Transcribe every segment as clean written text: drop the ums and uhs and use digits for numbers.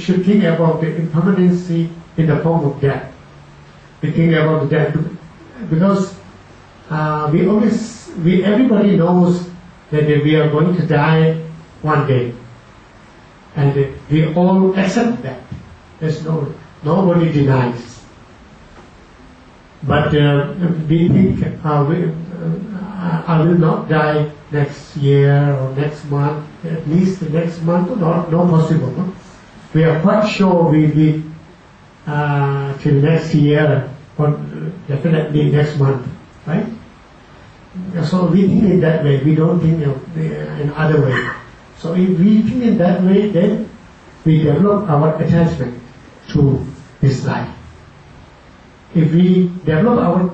should think about the impermanency in the form of death. We think about death because everybody knows that we are going to die one day, and we all accept that. Nobody denies. But we think I will not die next year or next month. At least the next month, not possible. No? We are quite sure we will till next year or definitely next month, right? So we think in that way. We don't think in other way. So if we think in that way, then we develop our attachment to this life. If we develop our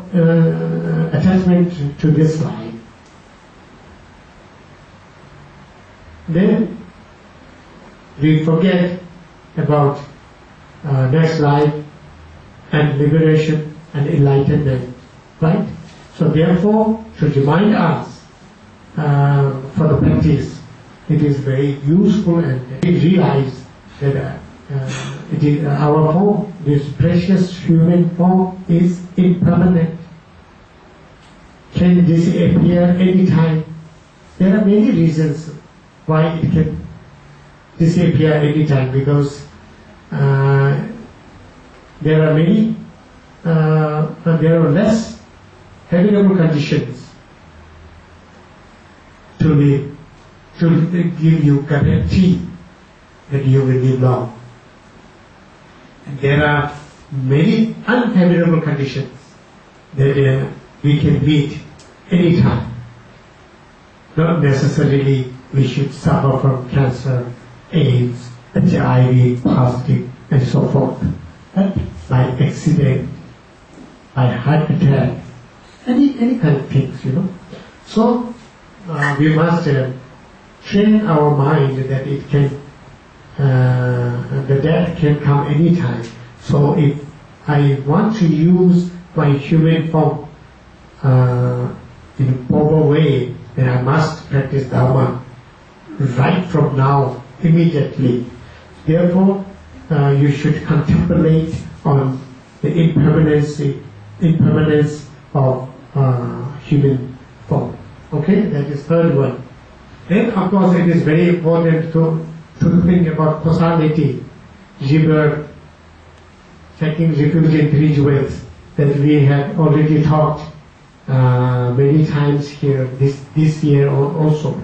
attachment to this life, then we forget about next life and liberation and enlightenment, right? So therefore, to remind us for the practice, it is very useful, and we realize that it is our form, this precious human form, is impermanent, can disappear anytime. There are many reasons why it can disappear anytime, because there are less favorable conditions to live, to give you guarantee that you will live long. And there are many unfavorable conditions that we can meet anytime. Not necessarily we should suffer from cancer, AIDS, HIV, positive, and so forth. But by accident, by heart attack, any kind of things, So we must train our mind that it can, the death can come anytime. So if I want to use my human form in a proper way, then I must practice Dharma right from now, immediately. Therefore, you should contemplate on the impermanence of human form. Okay, that is third one. Then, of course, it is very important to think about causality, rebirth, taking refuge in three jewels that we have already talked many times here this year also.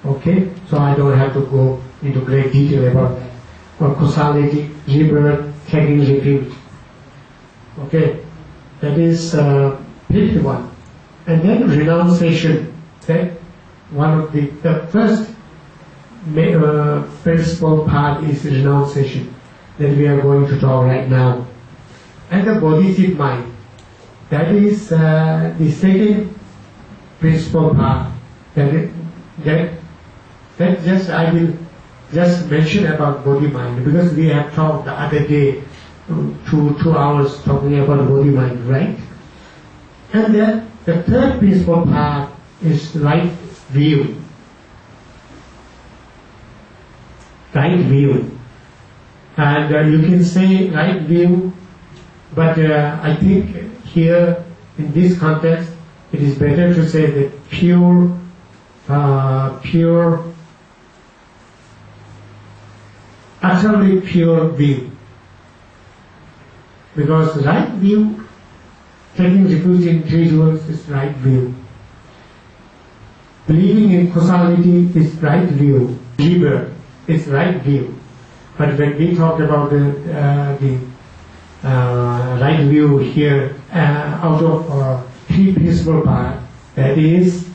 Okay, so I don't have to go into great detail about that. For causality, rebirth, taking refuge. Okay, that is fifth one. And then renunciation. That one of the first principal part is renunciation that we are going to talk right now. And the bodhisattva mind. That is the second principal part. I will just mention about body mind, because we have talked the other day 2 hours talking about body mind, right? And then the third principal part is right view. Right view. And you can say right view, but I think here in this context it is better to say that pure, utterly pure view. Because right view, taking refuge in three jewels, is right view. Believing in causality is right view. Rebirth is right view. But when we talk about the right view here, out of three principal parts, that is,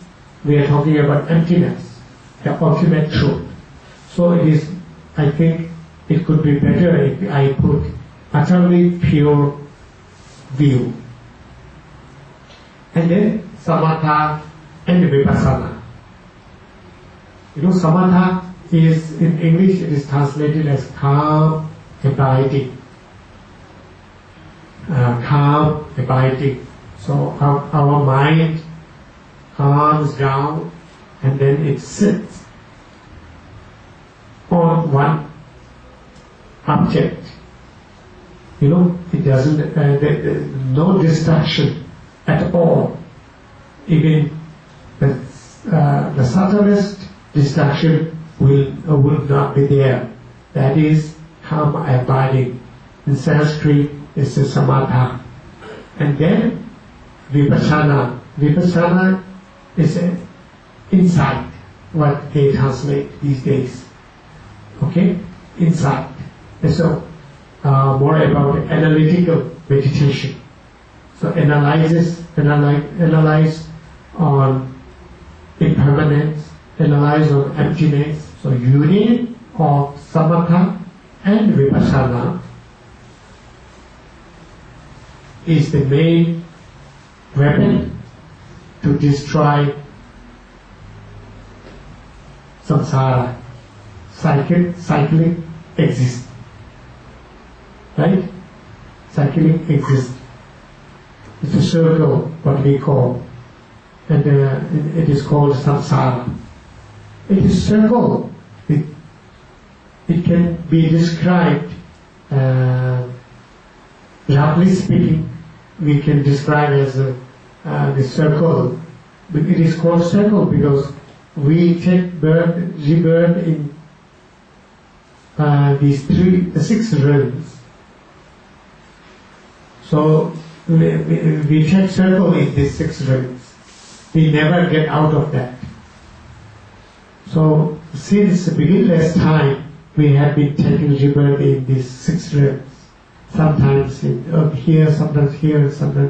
we are talking about emptiness, the ultimate truth. So it is, I think, it could be better if I put utterly pure view. And then samatha and vipassana. Samatha is, in English, it is translated as calm, abiding. Calm, abiding. So our mind calms down, and then it sits on one object. It doesn't, no distraction at all. Even the subtlest distraction will not be there. That is calm abiding. In Sanskrit, it's a samatha. And then vipassana. Vipassana is an insight, what they translate these days. Okay? Insight. And so, more about analytical meditation. So analyze on impermanence, analyze on emptiness. So union of samatha and vipassana is the main weapon to destroy samsara, cyclic exists. Right? Cyclic exists. It's a circle, what we call, and it is called samsara. It is circle. It can be described, roughly speaking, we can describe as the circle. But it is called circle because we take rebirth in the 6 realms. So we take circle in these 6 realms. We never get out of that. So since beginningless time, we have been taking rebirth in these 6 realms. Sometimes here, sometimes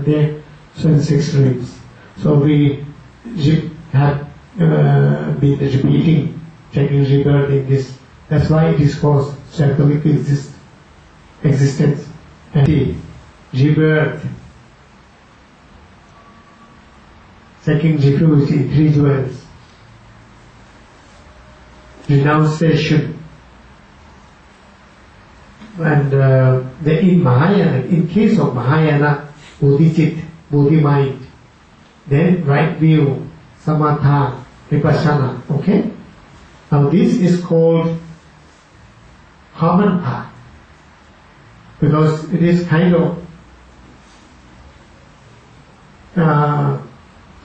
there. So in 6 realms. So we have been repeating, taking rebirth in this. That's why it is called cyclic existence. And rebirth, seeking refuge in 3 jewels, renunciation, and in Mahayana, in case of Mahayana, Bodhicitta, Bodhi mind, then right view, samatha, vipassana. Okay? Now this is called common path because it is kind of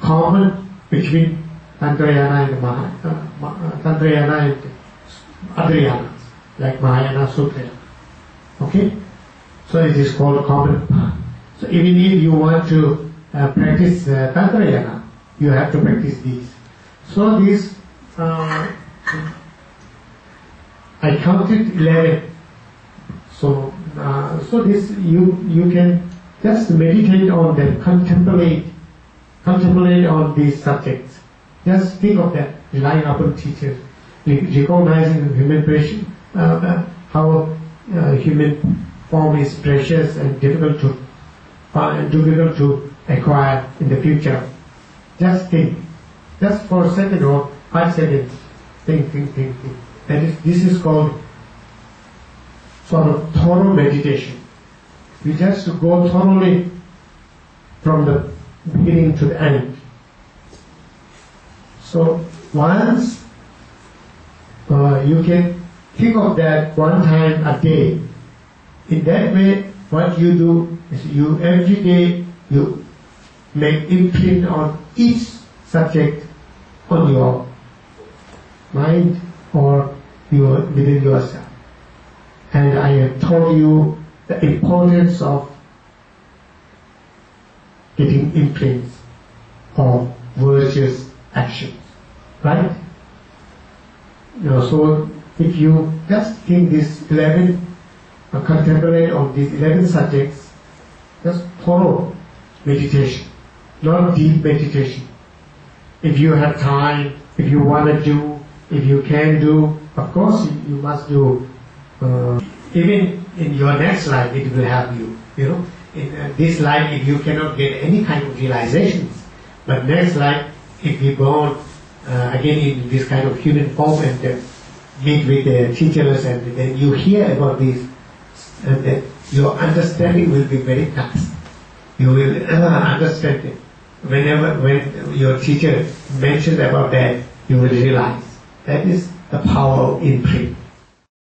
common between Tantrayana and Tantrayana and Adriyanas, like Mahayana Sutra. Okay? So it is called common path. So even if you want to practice Tantrayana, you have to practice these. So these, I counted 11. So this you can just meditate on them, contemplate on these subjects. Just think of that, relying upon teachers, recognizing human passion, how human form is precious and difficult to acquire in the future. Just think, just for a second or 5 seconds. Think. This is called sort of thorough meditation. You just go thoroughly from the beginning to the end. So once you can think of that one time a day. In that way, what you do is you every day you make imprint on each subject on your mind or within yourself. And I have told you the importance of getting imprints of virtuous actions, right? So if you just think this 11, contemplate on these 11 subjects, just thorough meditation, not deep meditation. If you have time, if you want to do, if you can do, of course you must do. Even in your next life, it will help you. In this life, if you cannot get any kind of realizations, but next life, if you born again in this kind of human form and meet with the teachers, and then you hear about this, and then your understanding will be very fast. You will understand it. When your teacher mentions about that, you will realize that is the power of imprint.